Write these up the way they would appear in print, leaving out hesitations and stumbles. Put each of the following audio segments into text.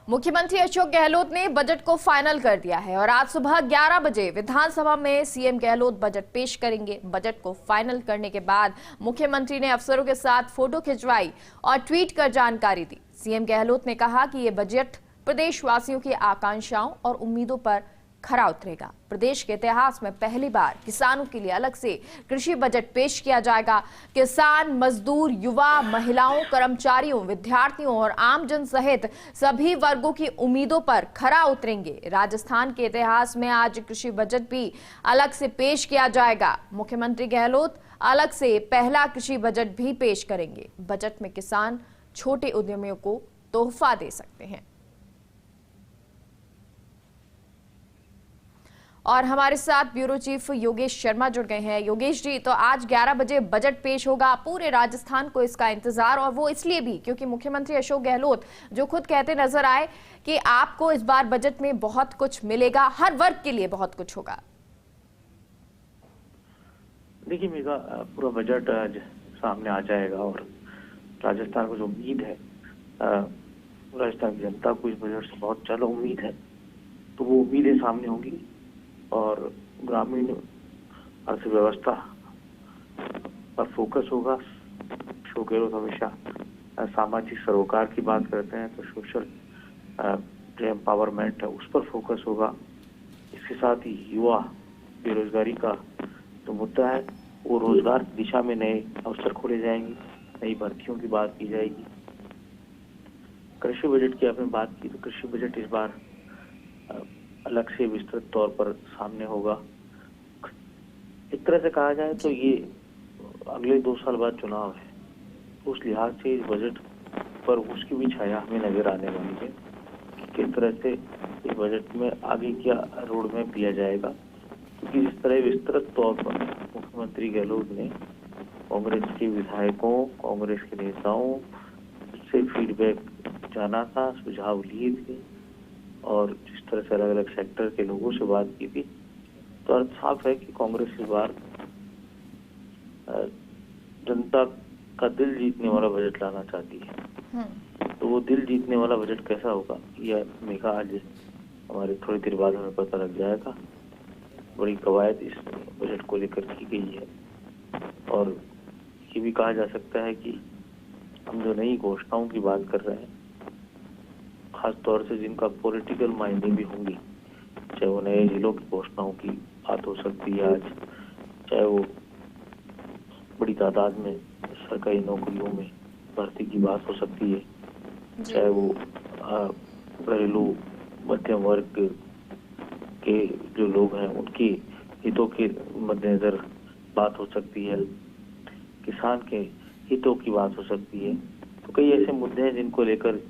मुख्यमंत्री अशोक गहलोत ने बजट को फाइनल कर दिया है और आज सुबह 11 बजे विधानसभा में सीएम गहलोत बजट पेश करेंगे। बजट को फाइनल करने के बाद मुख्यमंत्री ने अफसरों के साथ फोटो खिंचवाई और ट्वीट कर जानकारी दी। सीएम गहलोत ने कहा कि ये बजट प्रदेशवासियों की आकांक्षाओं और उम्मीदों पर खरा उतरेगा। प्रदेश के इतिहास में पहली बार किसानों के लिए अलग से कृषि बजट पेश किया जाएगा। किसान, मजदूर, युवा, महिलाओं, कर्मचारियों, विद्यार्थियों और आमजन सहित सभी वर्गों की उम्मीदों पर खरा उतरेंगे। राजस्थान के इतिहास में आज कृषि बजट भी अलग से पेश किया जाएगा। मुख्यमंत्री गहलोत अलग से पहला कृषि बजट भी पेश करेंगे। बजट में किसान छोटे उद्यमियों को तोहफा दे सकते हैं। और हमारे साथ ब्यूरो चीफ योगेश शर्मा जुड़ गए हैं। योगेश जी, तो आज 11 बजे बजट पेश होगा। पूरे राजस्थान को इसका इंतजार, और वो इसलिए भी क्योंकि मुख्यमंत्री अशोक गहलोत जो खुद कहते नजर आए कि आपको इस बार बजट में बहुत कुछ मिलेगा, हर वर्ग के लिए बहुत कुछ होगा। देखिए मेघा, पूरा बजट आज सामने आ जाएगा और राजस्थान को जो उम्मीद है, राजस्थान की जनता को इस बजट से बहुत ज्यादा उम्मीद है, तो वो उम्मीदें सामने होंगी और ग्रामीण अर्थव्यवस्था पर फोकस होगा। अशोक गहलोत हमेशा सामाजिक सरोकार की बात करते हैं, तो सोशल जो एम्पावरमेंट है उस पर फोकस होगा। इसके साथ ही युवा बेरोजगारी का जो मुद्दा है, वो रोजगार की दिशा में नए अवसर खोले जाएंगे, नई भर्तियों की बात की जाएगी। कृषि बजट की आपने बात की, तो कृषि बजट इस बार अलग से विस्तृत तौर पर सामने होगा। एक तरह से कहा जाए तो ये अगले 2 साल बाद चुनाव है, उस लिहाज से इस बजट पर उसकी भी छाया हमें नजर आने वाली है कि किस तरह से इस बजट में आगे क्या रोड मैप लिया जाएगा। क्योंकि जिस तरह विस्तृत तौर पर मुख्यमंत्री गहलोत ने कांग्रेस के विधायकों, कांग्रेस के नेताओं से फीडबैक जाना था, सुझाव लिए थे और जिस तरह से अलग अलग सेक्टर के लोगों से बात की थी, तो अर्थ साफ है कि कांग्रेस इस बार जनता का दिल जीतने वाला बजट लाना चाहती है। तो वो दिल जीतने वाला बजट कैसा होगा, यह मेघा आज हमारे थोड़ी देर बाद हमें पता लग जाएगा। बड़ी कवायद इस बजट को लेकर की गई है और ये भी कहा जा सकता है कि हम जो नई घोषणाओं की बात कर रहे हैं, खास तौर से जिनका पॉलिटिकल मायने भी होंगी, चाहे वो नए जिलों की घोषणाओं की बात हो सकती है आज, चाहे वो बड़ी तादाद में सरकारी नौकरियों में भर्ती की बात हो सकती है, चाहे वो घरेलू मध्यम वर्ग के जो लोग हैं उनकी हितों के मद्देनजर बात हो सकती है, किसान के हितों की बात हो सकती है। तो कई ऐसे मुद्दे हैं जिनको लेकर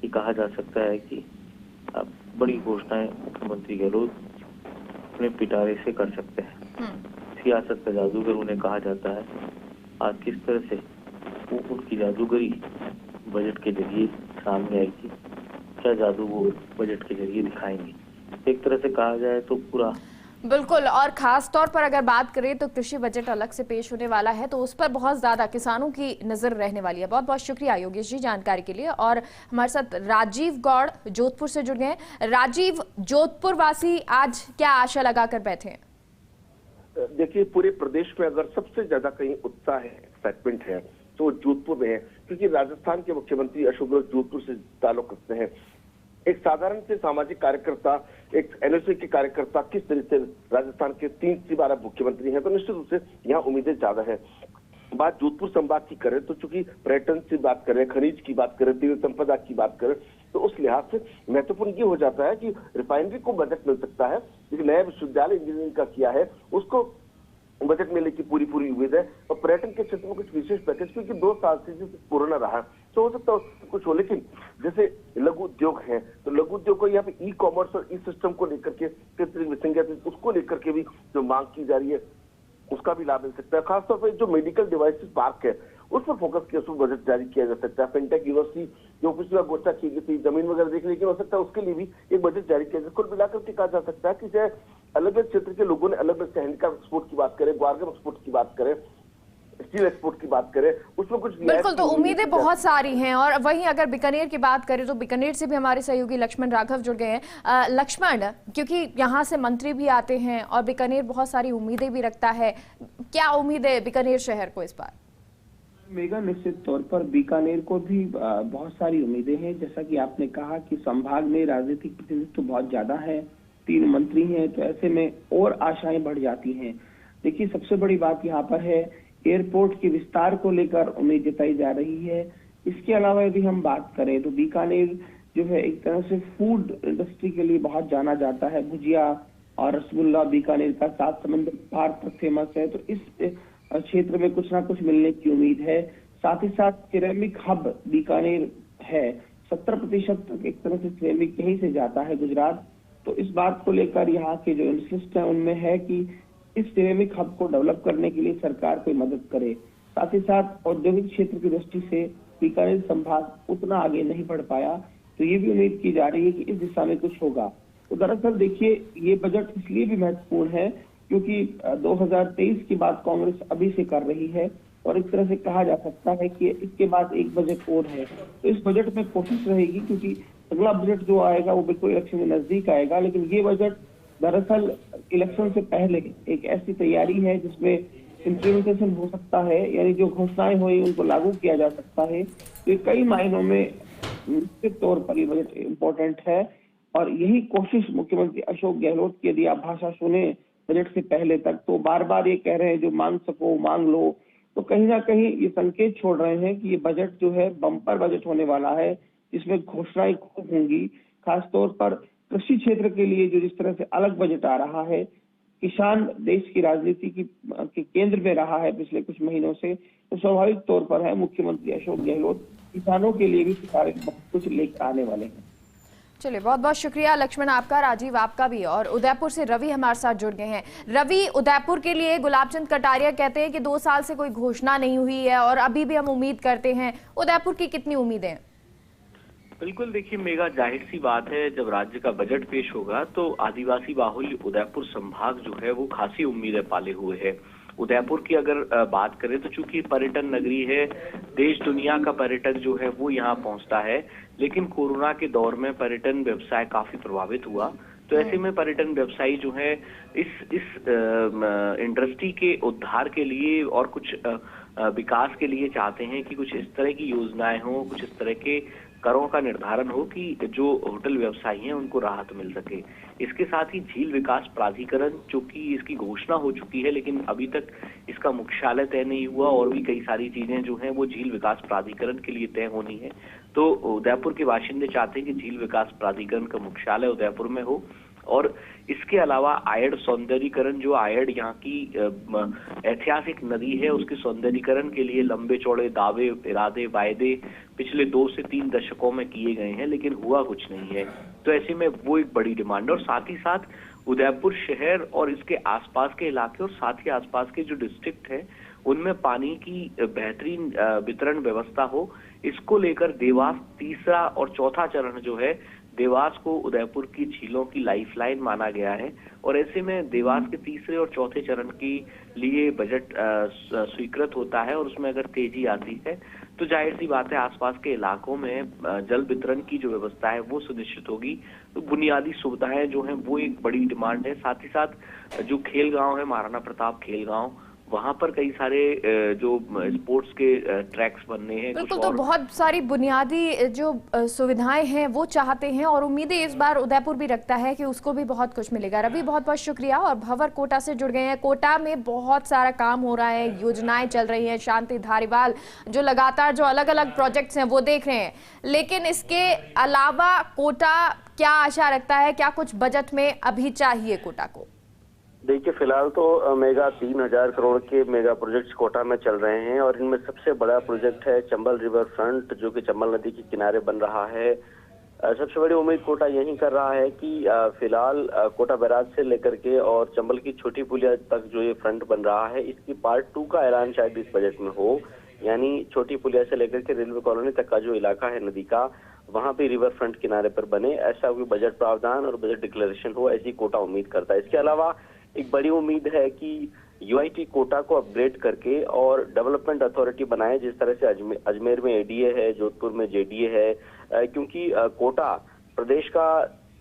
ये कहा जा सकता है कि बड़ी घोषणाएं मुख्यमंत्री गहलोत अपने पिटारे से कर सकते हैं। सियासत का जादूगर उन्हें कहा जाता है। आज किस तरह से वो उनकी जादूगरी बजट के जरिए सामने आएगी, क्या जादू वो बजट के जरिए दिखाएंगे। एक तरह से कहा जाए तो पूरा बिल्कुल, और खास तौर पर अगर बात करें तो कृषि बजट अलग से पेश होने वाला है, तो उस पर बहुत ज्यादा किसानों की नजर रहने वाली है। बहुत बहुत शुक्रिया योगेश जी जानकारी के लिए। और हमारे साथ राजीव गौड़ जोधपुर से जुड़ गए हैं। राजीव, जोधपुर वासी आज क्या आशा लगाकर बैठे हैं? देखिए, पूरे प्रदेश में अगर सबसे ज्यादा कहीं उत्साह है, एक्साइटमेंट है, तो जोधपुर में है, क्योंकि राजस्थान के मुख्यमंत्री अशोक गहलोत जोधपुर से ताल्लुक रखते हैं। एक साधारण से सामाजिक कार्यकर्ता, एक एनएसए के कार्यकर्ता किस तरह से राजस्थान के 3 बार मुख्यमंत्री हैं, तो निश्चित रूप से यहाँ उम्मीदें ज्यादा है। बात जोधपुर संभाग की करें तो चूंकि पर्यटन की बात करें, खनिज की बात करें, तीव्र संपदा की बात करें, तो उस लिहाज से महत्वपूर्ण ये हो जाता है कि रिफाइनरी को बजट मिल सकता है। लेकिन नया विश्वविद्यालय इंजीनियरिंग का किया है, उसको बजट मिलने की पूरी उम्मीद है। और पर्यटन के क्षेत्र में कुछ विशेष पैकेज, क्योंकि 2 साल से जैसे कोरोना रहा, तो हो सकता है कुछ हो। लेकिन जैसे लघु उद्योग है, तो लघु उद्योग को यहाँ पे ई कॉमर्स और ई सिस्टम को लेकर के उसको लेकर के भी जो मांग की जा रही है, उसका भी लाभ मिल सकता है। खासतौर पर जो मेडिकल डिवाइसेस पार्क है, उस पर फोकस किया, उसको बजट जारी किया जा सकता है। फिनटेक यूनिवर्सिटी जो पिछली बार घोषणा की गई थी, जमीन वगैरह देखने की, हो सकता है उसके लिए भी एक बजट जारी किया जाए। कुल मिलाकर के कहा जा सकता है कि चाहे अलग अलग क्षेत्र के लोगों ने अलग अलग हैंडीक्राफ्ट एक्सपोर्ट की बात करें, ग्वारगम एक्सपोर्ट की बात करें, स्टील एक्सपोर्ट की बात करें उसमें कुछ बिल्कुल, तो उम्मीदें बहुत सारी हैं। और वहीं अगर बीकानेर की बात करें तो बीकानेर से भी हमारे सहयोगी लक्ष्मण राघव जुड़ गए हैं। लक्ष्मण, क्योंकि यहाँ से मंत्री भी आते हैं और बीकानेर बहुत सारी उम्मीदें भी रखता है, क्या उम्मीद है बीकानेर शहर को इस बार? मेगा निश्चित तौर पर बीकानेर को भी बहुत सारी उम्मीदें हैं। जैसा कि आपने कहा कि संभाग में राजनीतिक प्रतिनिधित्व तो बहुत ज्यादा है, 3 मंत्री हैं, तो ऐसे में और आशाएं बढ़ जाती हैं। देखिए, सबसे बड़ी बात यहाँ पर है एयरपोर्ट के विस्तार को लेकर उम्मीद जताई जा रही है। इसके अलावा यदि हम बात करें तो बीकानेर जो है एक तरह से फूड इंडस्ट्री के लिए बहुत जाना जाता है। भुजिया और रसगुल्ला बीकानेर का 7 समंदर पार तक फेमस है, तो इस क्षेत्र में कुछ ना कुछ मिलने की उम्मीद है। साथ ही साथ सिरेमिक हब बीकानेर है, 70% तक एक तरह से सिरेमिक यहीं से जाता है गुजरात। तो इस बात को लेकर यहाँ के जो इंडस्ट्रिस्ट हैं उनमें है कि इस सिरेमिक हब को डेवलप करने के लिए सरकार कोई मदद करे। साथ ही साथ औद्योगिक क्षेत्र की दृष्टि से बीकानेर संभाग उतना आगे नहीं बढ़ पाया, तो ये भी उम्मीद की जा रही है कि इस दिशा में कुछ होगा। तो दरअसल देखिए, ये बजट इसलिए भी महत्वपूर्ण है क्योंकि 2023 की बात कांग्रेस अभी से कर रही है और एक तरह से कहा जा सकता है कि इसके बाद एक बजट और है। तो इस बजट में कोशिश रहेगी, क्योंकि अगला बजट जो आएगा वो बिल्कुल इलेक्शन के नजदीक आएगा, लेकिन ये बजट दरअसल इलेक्शन से पहले एक ऐसी तैयारी है जिसमें इम्प्लीमेंटेशन हो सकता है, यानी जो घोषणाएं हुई उनको लागू किया जा सकता है। तो कई मायनों में निश्चित तौर पर ये बजट इम्पोर्टेंट है और यही कोशिश मुख्यमंत्री अशोक गहलोत की, यदि आप भाषा सुने बजट से पहले तक, तो बार बार ये कह रहे हैं जो मांग सको मांग लो, तो कहीं ना कहीं ये संकेत छोड़ रहे हैं कि ये बजट जो है बम्पर बजट होने वाला है, जिसमें घोषणाएं खूब होंगी। खासतौर पर कृषि क्षेत्र के लिए जो जिस तरह से अलग बजट आ रहा है, किसान देश की राजनीति के केंद्र में रहा है पिछले कुछ महीनों से, तो स्वाभाविक तौर पर है मुख्यमंत्री अशोक गहलोत किसानों के लिए भी बहुत कुछ लेकर आने वाले हैं। चलिए, बहुत बहुत शुक्रिया लक्ष्मण आपका, राजीव आपका भी। और उदयपुर से रवि हमारे साथ जुड़ गए हैं। रवि, उदयपुर के लिए गुलाब चंद कटारिया कहते हैं कि 2 साल से कोई घोषणा नहीं हुई है और अभी भी हम उम्मीद करते हैं। उदयपुर की कितनी उम्मीदें हैं? बिल्कुल, देखिए मेगा, जाहिर सी बात है जब राज्य का बजट पेश होगा तो आदिवासी बाहुल्य उदयपुर संभाग जो है वो खासी उम्मीदें पाले हुए है। उदयपुर की अगर बात करें तो चूंकि पर्यटन नगरी है, देश दुनिया का पर्यटक जो है वो यहाँ पहुंचता है, लेकिन कोरोना के दौर में पर्यटन व्यवसाय काफी प्रभावित हुआ। तो ऐसे में पर्यटन व्यवसायी जो है इस इंडस्ट्री के उद्धार के लिए और कुछ विकास के लिए चाहते हैं कि कुछ इस तरह की योजनाएं हो, कुछ इस तरह के करों का निर्धारण हो कि जो होटल व्यवसायी हैं उनको राहत मिल सके। इसके साथ ही झील विकास प्राधिकरण, जो कि इसकी घोषणा हो चुकी है लेकिन अभी तक इसका मुख्यालय तय नहीं हुआ, और भी कई सारी चीजें जो हैं वो झील विकास प्राधिकरण के लिए तय होनी है। तो उदयपुर के बाशिंदे चाहते हैं कि झील विकास प्राधिकरण का मुख्यालय उदयपुर में हो। और इसके अलावा आयड सौंदर्यीकरण, जो आयड यहाँ की ऐतिहासिक नदी है, उसके सौंदर्यीकरण के लिए लंबे चौड़े दावे, इरादे, वायदे पिछले 2 से 3 दशकों में किए गए हैं, लेकिन हुआ कुछ नहीं है। तो ऐसे में वो एक बड़ी डिमांड है। और साथ ही साथ उदयपुर शहर और इसके आसपास के इलाके और साथ ही आसपास के जो डिस्ट्रिक्ट है उनमें पानी की बेहतरीन वितरण व्यवस्था हो, इसको लेकर देवास तीसरा और चौथा चरण जो है, देवास को उदयपुर की झीलों की लाइफलाइन माना गया है। और ऐसे में देवास के तीसरे और चौथे चरण के लिए बजट स्वीकृत होता है और उसमें अगर तेजी आती है तो जाहिर सी बात है आसपास के इलाकों में जल वितरण की जो व्यवस्था है वो सुनिश्चित होगी। तो बुनियादी सुविधाएं जो हैं वो एक बड़ी डिमांड है। साथ ही साथ जो खेल गांव है, महाराणा प्रताप खेल गांव, वहां पर कई सारे जो स्पोर्ट्स के ट्रैक्स बनने हैं। बिल्कुल, तो बहुत सारी बुनियादी जो सुविधाएं हैं वो चाहते हैं और उम्मीदें इस बार उदयपुर भी रखता है कि उसको भी बहुत कुछ मिलेगा। रवि, बहुत बहुत शुक्रिया। और भंवर कोटा से जुड़ गए हैं। कोटा में बहुत सारा काम हो रहा है, योजनाएं चल रही हैं, शांति धारीवाल जो लगातार जो अलग अलग प्रोजेक्ट्स हैं वो देख रहे हैं, लेकिन इसके अलावा कोटा क्या आशा रखता है, क्या कुछ बजट में अभी चाहिए कोटा को? देखिए, फिलहाल तो मेगा 3000 करोड़ के मेगा प्रोजेक्ट्स कोटा में चल रहे हैं और इनमें सबसे बड़ा प्रोजेक्ट है चंबल रिवर फ्रंट, जो कि चंबल नदी के किनारे बन रहा है। सबसे बड़ी उम्मीद कोटा यही कर रहा है कि फिलहाल कोटा बैराज से लेकर के और चंबल की छोटी पुलिया तक जो ये फ्रंट बन रहा है, इसकी पार्ट 2 का ऐलान शायद इस बजट में हो। यानी छोटी पुलिया से लेकर के रेलवे कॉलोनी तक का जो इलाका है नदी का, वहां पे रिवर फ्रंट किनारे पर बने, ऐसा कोई बजट प्रावधान और बजट डिक्लेरेशन हो, ऐसी कोटा उम्मीद करता है। इसके अलावा एक बड़ी उम्मीद है कि यूआईटी कोटा को अपग्रेड करके और डेवलपमेंट अथॉरिटी बनाए, जिस तरह से अजमेर में एडीए है, जोधपुर में जेडीए है, क्योंकि कोटा प्रदेश का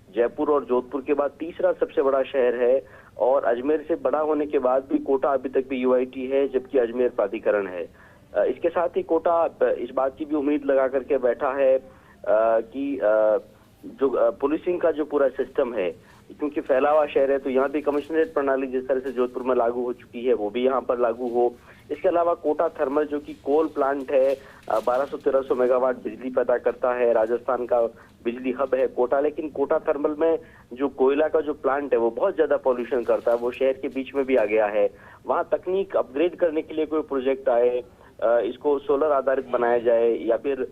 जयपुर और जोधपुर के बाद तीसरा सबसे बड़ा शहर है और अजमेर से बड़ा होने के बाद भी कोटा अभी तक भी यूआईटी है, जबकि अजमेर प्राधिकरण है। इसके साथ ही कोटा इस बात की भी उम्मीद लगा करके बैठा है कि जो पुलिसिंग का जो पूरा सिस्टम है, क्योंकि फैला हुआ शहर है तो यहाँ भी कमिश्नरेट प्रणाली जिस तरह से जोधपुर में लागू हो चुकी है वो भी यहाँ पर लागू हो। इसके अलावा कोटा थर्मल जो कि कोल प्लांट है, 1200-1300 मेगावाट बिजली पैदा करता है, राजस्थान का बिजली हब है कोटा, लेकिन कोटा थर्मल में जो कोयला का जो प्लांट है वो बहुत ज्यादा पॉल्यूशन करता है, वो शहर के बीच में भी आ गया है। वहाँ तकनीक अपग्रेड करने के लिए कोई प्रोजेक्ट आए, इसको सोलर आधारित बनाया जाए या फिर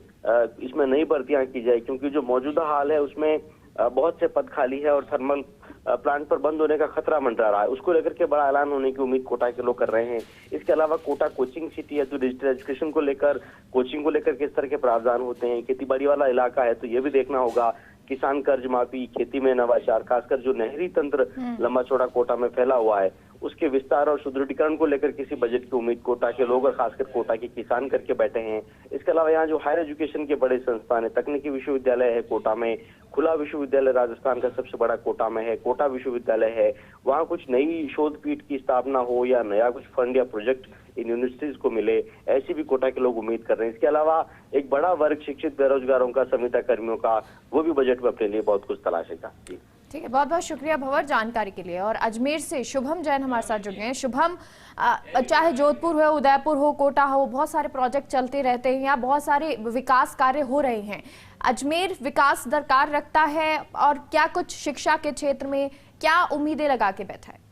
इसमें नई भर्तियां की जाए, क्योंकि जो मौजूदा हाल है उसमें बहुत से पद खाली है और थर्मल प्लांट पर बंद होने का खतरा मंडरा रहा है। उसको लेकर के बड़ा ऐलान होने की उम्मीद कोटा के लोग कर रहे हैं। इसके अलावा कोटा कोचिंग सिटी है, तो डिजिटल एजुकेशन को लेकर, कोचिंग को लेकर किस तरह के प्रावधान होते हैं। खेती बाड़ी वाला इलाका है तो ये भी देखना होगा, किसान कर्ज माफी, खेती में नवाचार, खासकर जो नहरी तंत्र लंबा चौड़ा कोटा में फैला हुआ है उसके विस्तार और सुदृढ़ीकरण को लेकर किसी बजट की उम्मीद कोटा के लोग और खासकर कोटा के किसान करके बैठे हैं। इसके अलावा यहाँ जो हायर एजुकेशन के बड़े संस्थान है, तकनीकी विश्वविद्यालय है कोटा में, खुला विश्वविद्यालय राजस्थान का सबसे बड़ा कोटा में है, कोटा विश्वविद्यालय है, वहाँ कुछ नई शोध पीठ की स्थापना हो या नया कुछ फंड या प्रोजेक्ट इन यूनिवर्सिटीज को मिले, ऐसी भी कोटा के लोग उम्मीद कर रहे हैं। इसके अलावा एक बड़ा वर्ग शिक्षित बेरोजगारों का, संविदा कर्मियों का, वो भी बजट में अपने लिए बहुत कुछ तलाशेगा। जी ठीक है, बहुत बहुत शुक्रिया भंवर जानकारी के लिए। और अजमेर से शुभम जैन हमारे साथ जुड़ गए हैं। शुभम, चाहे जोधपुर हो, उदयपुर हो, कोटा हो, बहुत सारे प्रोजेक्ट चलते रहते हैं, यहाँ बहुत सारे विकास कार्य हो रहे हैं। अजमेर विकास दरकार रखता है और क्या कुछ शिक्षा के क्षेत्र में क्या उम्मीदें लगा के बैठा है?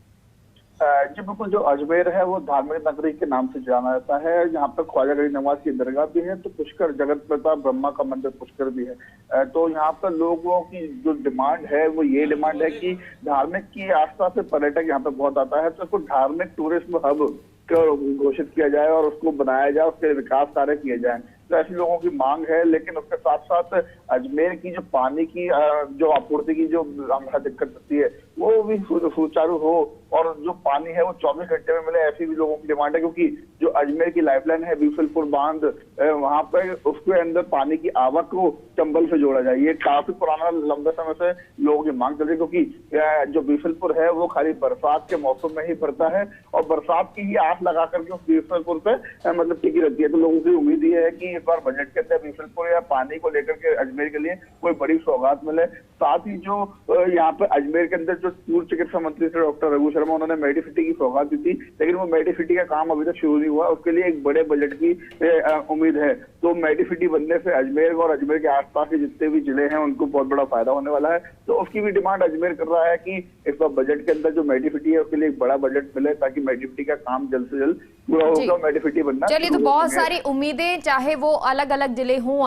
जी बिल्कुल, जो अजमेर है वो धार्मिक नगरी के नाम से जाना जाता है। यहाँ पर ख्वाजा गरीब नवाज की दरगाह भी है, तो पुष्कर, जगत पिता ब्रह्मा का मंदिर पुष्कर भी है। तो यहाँ पर लोगों की जो डिमांड है वो ये डिमांड है कि धार्मिक की आस्था से पर्यटक यहाँ पे बहुत आता है, तो इसको धार्मिक टूरिज्म हब घोषित किया जाए और उसको बनाया जाए, उसके विकास कार्य किए जाए, तो ऐसे लोगों की मांग है। लेकिन उसके साथ साथ अजमेर की जो पानी की जो आपूर्ति की जो दिक्कत होती है वो भी सुचारू हो और जो पानी है वो 24 घंटे में मिले, ऐसी भी लोगों की डिमांड है। क्योंकि जो अजमेर की लाइफलाइन है बीसलपुर बांध, वहां पर उसके अंदर पानी की आवक को चंबल से जोड़ा जाए, ये काफी पुराना लंबे समय से लोगों की मांग चल रही है। क्योंकि जो बीसलपुर है वो खाली बरसात के मौसम में ही भरता है और बरसात की ही आस लगा करके उस बीसलपुर पे मतलब टिकी रहती है। तो लोगों की उम्मीद ये है कि इस बार बजट के अंदर बीसलपुर या पानी को लेकर के अजमेर के लिए कोई बड़ी सौगात मिले। साथ ही जो यहाँ पे अजमेर के अंदर जो पूर्व चिकित्सा मंत्री थे डॉक्टर रघु शर्मा, उन्होंने मेडिसिटी की सौगात दी थी, लेकिन वो मेडिसिटी का काम अभी तक शुरू नहीं हुआ, उसके लिए एक बड़े बजट की उम्मीद है। तो मेडिसिटी बनने से अजमेर और अजमेर के आसपास के जितने भी जिले हैं उनको बहुत बड़ा फायदा होने वाला है। तो उसकी भी डिमांड अजमेर कर रहा है कि इस बार बजट के अंदर जो मेडिसिटी है उसके लिए एक बड़ा बजट मिले, ताकि मेडिसिटी का काम जल्द से जल्द पूरा होगा, मेडिसिटी बनना। चलिए, तो बहुत सारी उम्मीदें, चाहे वो अलग अलग जिले हों,